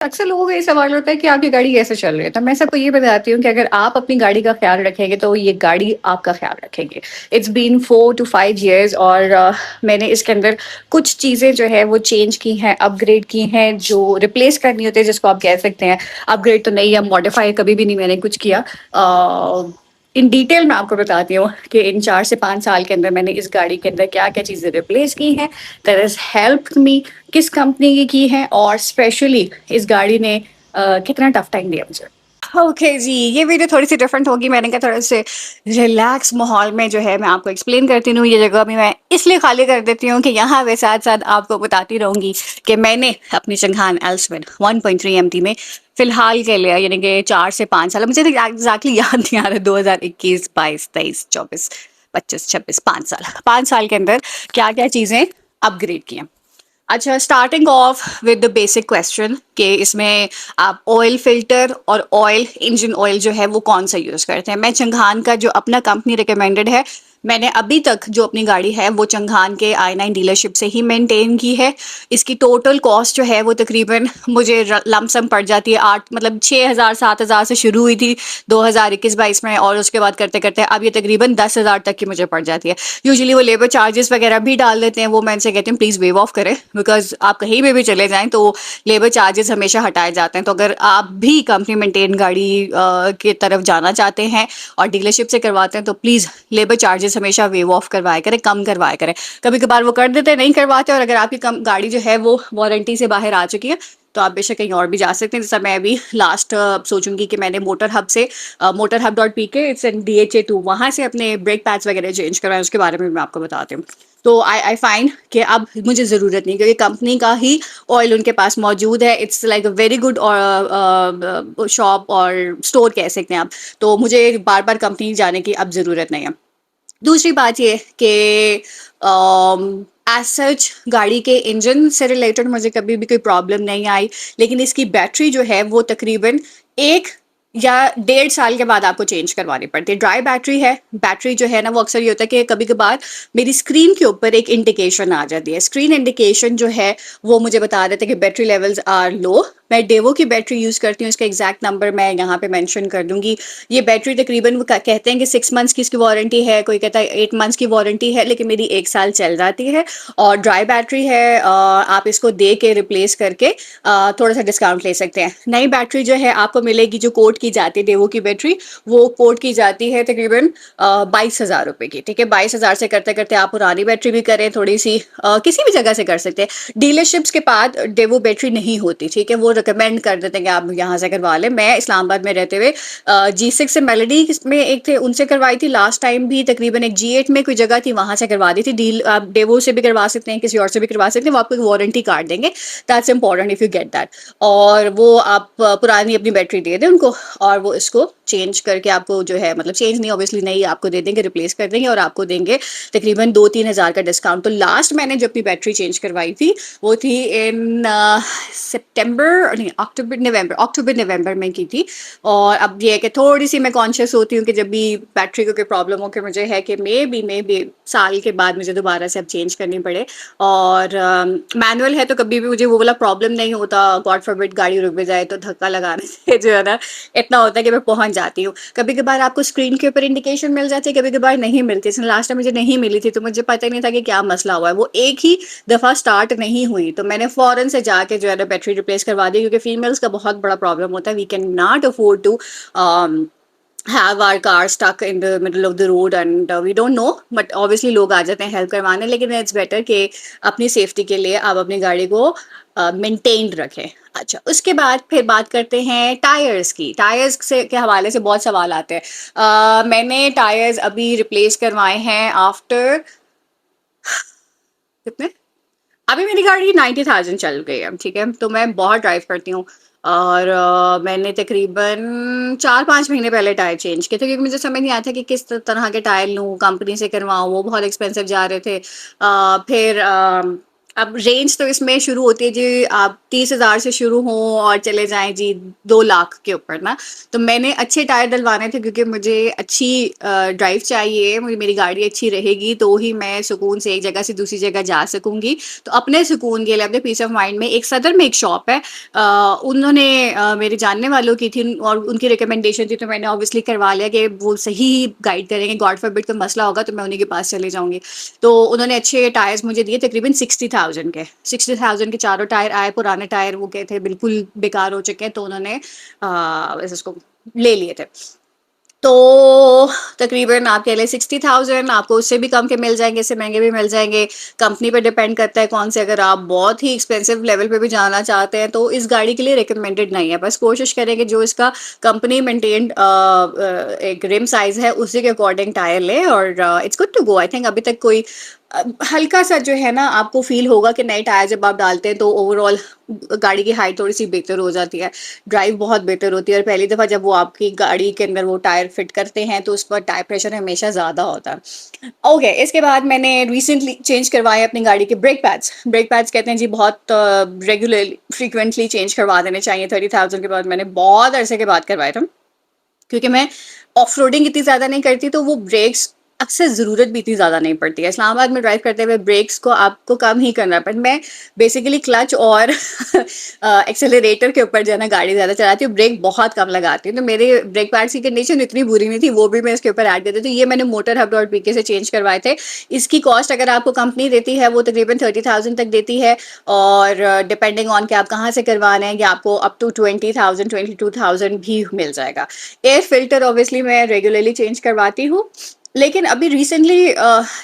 अक्सर लोगों को ये सवाल होता है कि आपकी गाड़ी कैसे चल रही है? तो मैं सबको ये बताती हूँ कि अगर आप अपनी गाड़ी का ख़्याल रखेंगे, तो ये गाड़ी आपका ख़्याल रखेगी। इट्स बीन 4 टू 5 इयर्स और मैंने इसके अंदर कुछ चीज़ें जो है वो चेंज की हैं, अपग्रेड की हैं, जो रिप्लेस करनी होती है जिसको आप कह सकते हैं। अपग्रेड तो नहीं, या मॉडिफ़ाई कभी भी नहीं मैंने कुछ किया। इन डिटेल मैं आपको बताती हूँ कि इन 4 से 5 साल के अंदर मैंने इस गाड़ी के अंदर क्या-क्या चीज़ें रिप्लेस की हैं, दैट हैज़ हेल्प्ड मी, किस कंपनी की है और स्पेशली इस गाड़ी ने कितना टफ टाइम दिया मुझे। ओके जी, ये वीडियो थोड़ी-सी डिफरेंट होगी। मैंने कहा थोड़ा से रिलैक्स माहौल में जो है मैं आपको एक्सप्लेन करती हूँ। ये जगह भी मैं इसलिए खाली कर देती हूँ कि यहाँ पे साथ-साथ आपको बताती रहूँगी कि मैंने अपनी चंगान एल्सविन 1.3 एमटी में फ़िलहाल के लिए, यानी कि 4 से 5 साल, मुझे तो एग्ज़ैक्टली याद नहीं आ रहा, 2021, 22, 23, 24, 25, 26, 5 साल। 5 साल के अंदर क्या-क्या चीज़ें अपग्रेड की हैं। अच्छा, starting of with the basic question कि इसमें आप ऑयल फिल्टर और ऑयल, इंजन ऑयल जो है वो कौन सा यूज़ करते हैं। मैं चंघान का जो अपना कंपनी रिकमेंडेड है, मैंने अभी तक जो अपनी गाड़ी है वो चंघान के i9 डीलरशिप से ही मेंटेन की है। इसकी टोटल कॉस्ट जो है वो तकरीबन मुझे लमसम पड़ जाती है 8, मतलब 6,000 7,000 से शुरू हुई थी 2021-22 में, और उसके बाद करते करते अब ये तकरीबन 10,000 तक की मुझे पड़ जाती है। यूजुअली वो लेबर चार्जेस वगैरह भी डाल देते हैं, वो मैं इनसे कहती हूँ प्लीज़ वेव ऑफ करें, बिकॉज आप कहीं पे भी चले जाएं तो लेबर चार्जेस हमेशा हटाए जाते हैं। तो अगर आप भी कंपनी मेंटेन गाड़ी की तरफ जाना चाहते हैं और डीलरशिप से करवाते हैं, तो प्लीज़ लेबर चार्जेस हमेशा वेव ऑफ करवाया करें, कम करवाया करें। कभी कभार वो कर देते हैं, नहीं करवाते, और अगर आपकी गाड़ी जो है वो वारंटी से बाहर आ चुकी है तो आप बेशक कहीं और भी जा सकते हैं। जैसा मैं अभी लास्ट सोचूंगी कि मैंने मोटर हब से, मोटर हब डॉट पी के, इट्स एन DHA2, वहाँ से अपने ब्रेक पैड्स वगैरह चेंज करवाएं, उसके बारे में मैं आपको बताती हूँ। तो आई फाइंड कि अब मुझे ज़रूरत नहीं, क्योंकि कंपनी का ही ऑयल उनके पास मौजूद है। It's like a very good shop और स्टोर कह सकते हैं आप। तो मुझे बार बार कंपनी जाने की अब ज़रूरत नहीं है। दूसरी बात ये कि एज सच गाड़ी के इंजन से रिलेटेड मुझे कभी भी कोई प्रॉब्लम नहीं आई, लेकिन इसकी बैटरी जो है वो तकरीबन 1 या 1.5 साल के बाद आपको चेंज करवानी पड़ती है। ड्राई बैटरी है, बैटरी जो है ना, वो अक्सर ये होता है कि कभी कभार मेरी स्क्रीन के ऊपर एक इंडिकेशन आ जाती है। स्क्रीन इंडिकेशन जो है वो मुझे बता देते हैं कि बैटरी लेवल्स आर लो। मैं डेवो की बैटरी यूज़ करती हूँ, इसका एग्जैक्ट नंबर मैं यहाँ पे मेंशन कर दूंगी। ये बैटरी तकरीबन वो कहते हैं कि 6 मंथ्स की इसकी वारंटी है, कोई कहता है 8 मंथ्स की वारंटी है, लेकिन मेरी 1 साल चल जाती है। और ड्राई बैटरी है, आप इसको दे के रिप्लेस करके थोड़ा सा डिस्काउंट ले सकते हैं। नई बैटरी जो है आपको मिलेगी, जो कोट की जाती है डेवो की बैटरी, वो कोट की जाती है तकरीबन 22,000 रुपए की। ठीक है, 22,000 से करते करते आप पुरानी बैटरी भी करें थोड़ी सी, किसी भी जगह से कर सकते हैं। डीलरशिप्स के पास डेवो बैटरी नहीं होती, ठीक है, वो रिकमेंड कर देते हैं कि आप यहाँ से करवा लें। मैं इस्लामाबाद में रहते हुए G6 से मेलोडी में एक थे, उनसे करवाई थी लास्ट टाइम भी। तकरीबन एक G8 में कोई जगह थी, वहां से करवा दी थी। डील आप डेवो से भी करवा सकते हैं, किसी और से भी करवा सकते हैं, वो आपको एक वारंटी कार्ड देंगे। That's important if you get that. और वो आप पुरानी अपनी बैटरी दे दें उनको, और वो इसको चेंज करके आपको जो है, मतलब चेंज नहीं, ऑब्वियसली नहीं, आपको दे देंगे, रिप्लेस कर देंगे, और आपको देंगे तकरीबन 2-3 हज़ार का डिस्काउंट। तो लास्ट मैंने जो अपनी बैटरी चेंज करवाई थी वो थी इन सितंबर, नहीं अक्टूबर नवंबर में की थी। और अब ये है कि थोड़ी सी मैं कॉन्शियस होती हूँ कि जब भी बैटरी को कोई प्रॉब्लम हो, कि मुझे है कि मे बी साल के बाद मुझे दोबारा से अब चेंज करनी पड़े। और मैनुअल है तो कभी भी मुझे वो वाला प्रॉब्लम नहीं होता। गॉड फॉरबिड गाड़ी रुक भी जाए तो धक्का लगाने से जो है ना, इतना होता है कि मैं पहुंच जाती हूँ। कभी कभार आपको स्क्रीन के ऊपर इंडिकेशन मिल जाती है, कभी कभार नहीं मिलती। लास्ट टाइम मुझे नहीं मिली थी तो मुझे पता ही नहीं था कि क्या मसला हुआ है। वो एक ही दफ़ा स्टार्ट नहीं हुई, तो मैंने फ़ौरन से जाके जो है ना बैटरी रिप्लेस करवा दी, क्योंकि फीमेल्स का बहुत बड़ा प्रॉब्लम होता है। We can not afford to have our car stuck in the middle of the road and we don't know, but obviously लोग आ जाते हैं हेल्प करवाने, लेकिन इट्स बेटर कि अपनी सेफ्टी के लिए आप अपनी गाड़ी को मेंटेन्ड रखें। अच्छा, उसके बाद फिर बात करते हैं टायर्स की। टायर्स से के हवाले से बहुत सवाल आते हैं। मैंने टायर्स अभी रिप्लेस करवाए हैं आफ्टर कितने, अभी मेरी गाड़ी 90,000 चल गई है, ठीक है, तो मैं बहुत ड्राइव करती हूँ। और मैंने तकरीबन 4-5 महीने पहले टायर चेंज किए थे, क्योंकि मुझे समझ नहीं आया था कि किस तरह के टायर लूँ, कंपनी से करवाऊँ, वो बहुत एक्सपेंसिव जा रहे थे। फिर अब रेंज तो इसमें शुरू होती है जी, आप 30,000 से शुरू हों और चले जाएँ जी 2 लाख के ऊपर ना। तो मैंने अच्छे टायर डलवाने थे क्योंकि मुझे अच्छी ड्राइव चाहिए, मुझे मेरी गाड़ी अच्छी रहेगी तो ही मैं सुकून से एक जगह से दूसरी जगह जा सकूँगी। तो अपने सुकून के लिए, अपने पीस ऑफ माइंड में एक सदर में एक शॉप है, उन्होंने मेरे जानने वालों की थी और उनकी रिकमेंडेशन थी, तो मैंने ऑब्वियसली करवा लिया कि वो सही गाइड करेंगे, गॉड फॉरबिड कोई मसला होगा तो मैं उन्हीं के पास चले जाऊँगी। तो उन्होंने अच्छे टायर्स मुझे दिए तकरीबन 60,000 के। 60,000 के चारों टायर आए, पुराने टायर वो क्या थे बिल्कुल बेकार हो चुके हैं, तो उन्होंने बस इसको ले लिए थे। तो तकरीबन आप कह लें 60,000, आपको उससे भी कम के मिल जाएँगे, इससे महँगे भी मिल जाएँगे। कंपनी पे डिपेंड करता है कौन से, अगर आप बहुत ही एक्सपेंसिव लेवल पे भी जाना चाहते हैं, तो इस गाड़ी के लिए रिकमेंडेड नहीं है। बस कोशिश करें कि जो इसका कंपनी मेंटेन्ड एक रिम साइज़ है, उसी के अकॉर्डिंग टायर लें और it's good to go. I think अभी तक कोई हल्का-सा जो है ना आपको फ़ील होगा कि नए टायर जब आप डालते हैं, तो ओवरऑल गाड़ी की हाइट थोड़ी-सी बेहतर हो जाती है। ड्राइव बहुत बेहतर होती है और पहली दफ़ा जब वो आपकी गाड़ी के अंदर वो टायर फिट करते हैं तो उस पर टायर प्रेशर हमेशा ज़्यादा होता है। ओके, इसके बाद मैंने रिसेंटली चेंज करवाए अपनी गाड़ी के ब्रेक पैड्स। ब्रेक पैड्स कहते हैं जी बहुत रेगुलरली फ्रीक्वेंटली चेंज करवा देने चाहिए। 30,000 के बाद मैंने बहुत अरसे के बाद करवाए थे। क्योंकि मैं ऑफ-रोडिंग इतनी ज़्यादा नहीं करती, तो वो ब्रेक्स अक्सर ज़रूरत भी इतनी ज़्यादा नहीं पड़ती है। इस्लामाबाद में ड्राइव करते हुए ब्रेक्स को आपको कम ही करना है, बट मैं बेसिकली क्लच और एक्सेलरेटर के ऊपर जो है ना गाड़ी ज़्यादा चलाती हूँ, ब्रेक बहुत कम लगाती हूँ। तो मेरे ब्रेक पैड्स की कंडीशन इतनी बुरी नहीं थी, वो भी मैं इसके ऊपर ऐड कर देती हूँ। ये मैंने मोटर हब डॉट पीके से चेंज करवाए थे। इसकी कॉस्ट अगर आपको कंपनी देती है, वो तकरीबन 30,000 तक देती है और डिपेंडिंग ऑन कि आप कहाँ से करवाना है, या आपको अप टू 20,000, 22,000 भी मिल जाएगा। एयर फिल्टर ऑब्वियसली मैं रेगुलरली चेंज करवाती हूँ, लेकिन अभी रिसेंटली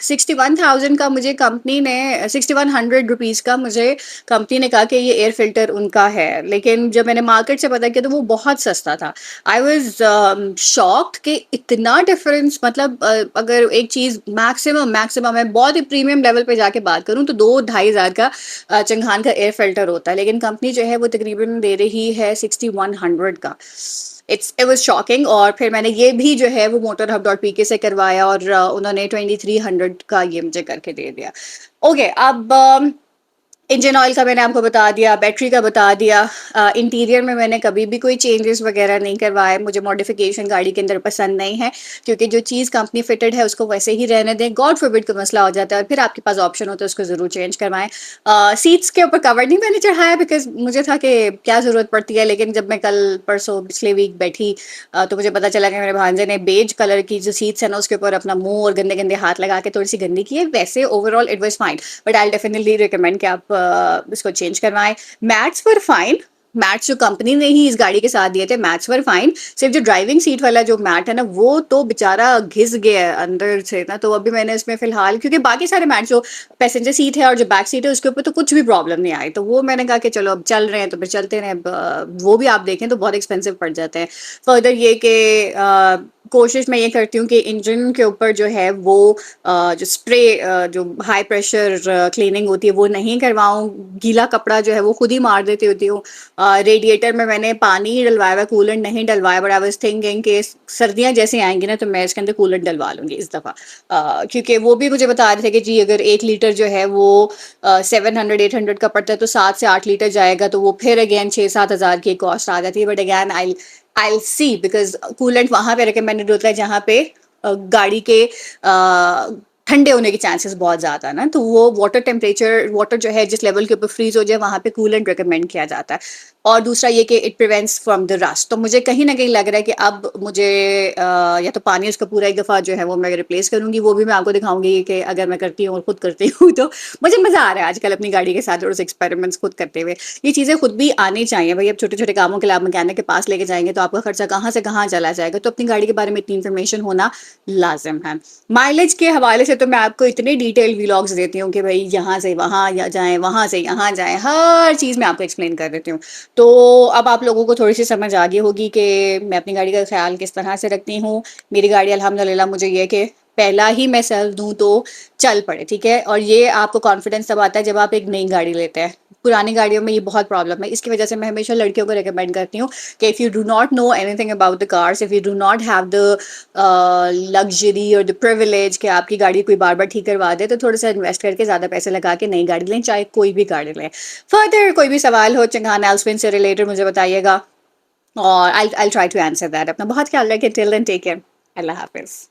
61,000 का मुझे कंपनी ने 6100 रुपीज़ का मुझे कंपनी ने कहा कि ये एयर फिल्टर उनका है, लेकिन जब मैंने मार्केट से पता किया तो वो बहुत सस्ता था। आई वाज शॉक्ड कि इतना डिफरेंस, मतलब अगर एक चीज़ मैक्सिमम मैक्सिमम मैं बहुत ही प्रीमियम लेवल पे जाके बात करूँ तो 2-2,500 का चंगान का एयर फिल्टर होता है, लेकिन कंपनी जो है वो तकरीबन दे रही है 6100 का। It was shocking. और फिर मैंने ये भी जो है वो मोटर हब डॉट पीके से करवाया और उन्होंने 2300 का ये मुझे करके दे दिया। ओके, अब इंजन ऑयल का मैंने आपको बता दिया, बैटरी का बता दिया। इंटीरियर में मैंने कभी भी कोई चेंजेस वगैरह नहीं करवाए, मुझे मॉडिफिकेशन गाड़ी के अंदर पसंद नहीं है, क्योंकि जो चीज़ कंपनी फिटेड है उसको वैसे ही रहने दें। गॉड फॉरबिड कोई मसला हो जाता है और फिर आपके पास ऑप्शन होता है, उसको ज़रूर चेंज करवाएं। सीट्स के ऊपर कवर नहीं मैंने चढ़ाया, बिकॉज मुझे था कि क्या ज़रूरत पड़ती है, लेकिन जब मैं कल परसों पिछले वीक बैठी तो मुझे पता चला कि मेरे भांजे ने बेज कलर की जो सीट्स है ना उसके ऊपर अपना मुंह और गंदे गंदे हाथ लगा के थोड़ी सी गंदी की है। वैसे overall it was fine, but I definitely recommend कि आप इसको चेंज करवाएं। मैट्स वर फाइन, मैट्स जो कंपनी ने ही इस गाड़ी के साथ दिए थे मैट्स वर फाइन। सिर्फ जो ड्राइविंग सीट वाला जो मैट है ना वो तो बेचारा घिस गया है अंदर से ना, तो अभी मैंने इसमें फिलहाल, क्योंकि बाकी सारे मैट जो पैसेंजर सीट है और जो बैक सीट है उसके ऊपर तो कुछ भी प्रॉब्लम नहीं आई, तो वो मैंने कहा कि चलो अब चल रहे हैं तो फिर चलते रहे। वो भी आप देखें तो बहुत एक्सपेंसिव पड़ जाते हैं। फर्दर ये कि कोशिश मैं ये करती हूँ कि इंजन के ऊपर जो है वो जो स्प्रे जो हाई प्रेशर क्लीनिंग होती है वो नहीं करवाऊँ। गीला कपड़ा जो है वो खुद ही मार देती होती हूँ। रेडिएटर में मैंने पानी ही डलवाया हुआ, कूलेंट नहीं डलवाया, बट आई वाज थिंकिंग कि सर्दियाँ जैसे आएंगी ना तो मैं इसके अंदर कूलेंट डलवा लूँगी इस दफ़ा। क्योंकि वो भी मुझे बता रहे थे कि जी अगर 1 लीटर जो है वो 700-800 का पड़ता है तो 7 से 8 लीटर जाएगा, तो वो फिर अगेन 6-7 हज़ार की कॉस्ट आ जाती है। But again I see, because coolant वहां पे रिकमेंडेड होता है जहाँ पे गाड़ी के ठंडे होने के चांसेस बहुत ज्यादा ना, तो वो वाटर टेम्परेचर, वाटर जो है जिस लेवल के ऊपर फ्रीज हो जाए वहां पे कूलेंट रिकमेंड किया जाता है। और दूसरा ये कि it prevents from the rust. तो मुझे कहीं ना कहीं लग रहा है कि अब मुझे या तो पानी उसका पूरा एक दफ़ा जो है वो मैं रिप्लेस करूंगी, वो भी मैं आपको दिखाऊंगी कि अगर मैं करती हूँ और खुद करती हूँ तो मुझे मज़ा आ रहा है आजकल अपनी गाड़ी के साथ और उस एक्सपेरिमेंट्स खुद करते हुए। ये चीज़ें खुद भी आनी चाहिए भाई। अब छोटे छोटे कामों के लिए आप मैकेनिक के पास लेके जाएंगे तो आपका खर्चा कहाँ से कहाँ चला जाएगा, तो अपनी गाड़ी के बारे में इतनी इन्फॉर्मेशन होना लाजिम है। माइलेज के हवाले से तो मैं आपको इतने डिटेल व्लॉग्स देती हूँ कि भाई यहाँ से वहाँ जाएं, वहाँ से यहाँ जाएं, हर चीज़ मैं आपको एक्सप्लेन कर देती हूँ। तो अब आप लोगों को थोड़ी सी समझ आ गई होगी कि मैं अपनी गाड़ी का ख्याल किस तरह से रखती हूँ। मेरी गाड़ी अल्हम्दुलिल्लाह मुझे ये कि पहला ही मैं सेल्फ दूँ तो चल पड़े, ठीक है। और ये आपको कॉन्फिडेंस तब आता है जब आप एक नई गाड़ी लेते हैं। पुरानी गाड़ियों में ये बहुत प्रॉब्लम है। इसकी वजह से मैं हमेशा लड़कियों को रिकमेंड करती हूँ कि if you do not know anything about the cars, if you do not have the luxury और द प्रिविलेज कि आपकी गाड़ी कोई बार बार ठीक करवा दे, तो थोड़ा सा इन्वेस्ट करके ज़्यादा पैसे लगा के नई गाड़ी लें, चाहे कोई भी गाड़ी लें। फर्दर कोई भी सवाल हो चंगान एल्सविन से रिलेटेड मुझे बताइएगा, और I try to answer that. अपना बहुत ख्याल रखें। Till then take care. Allah हाफिज़।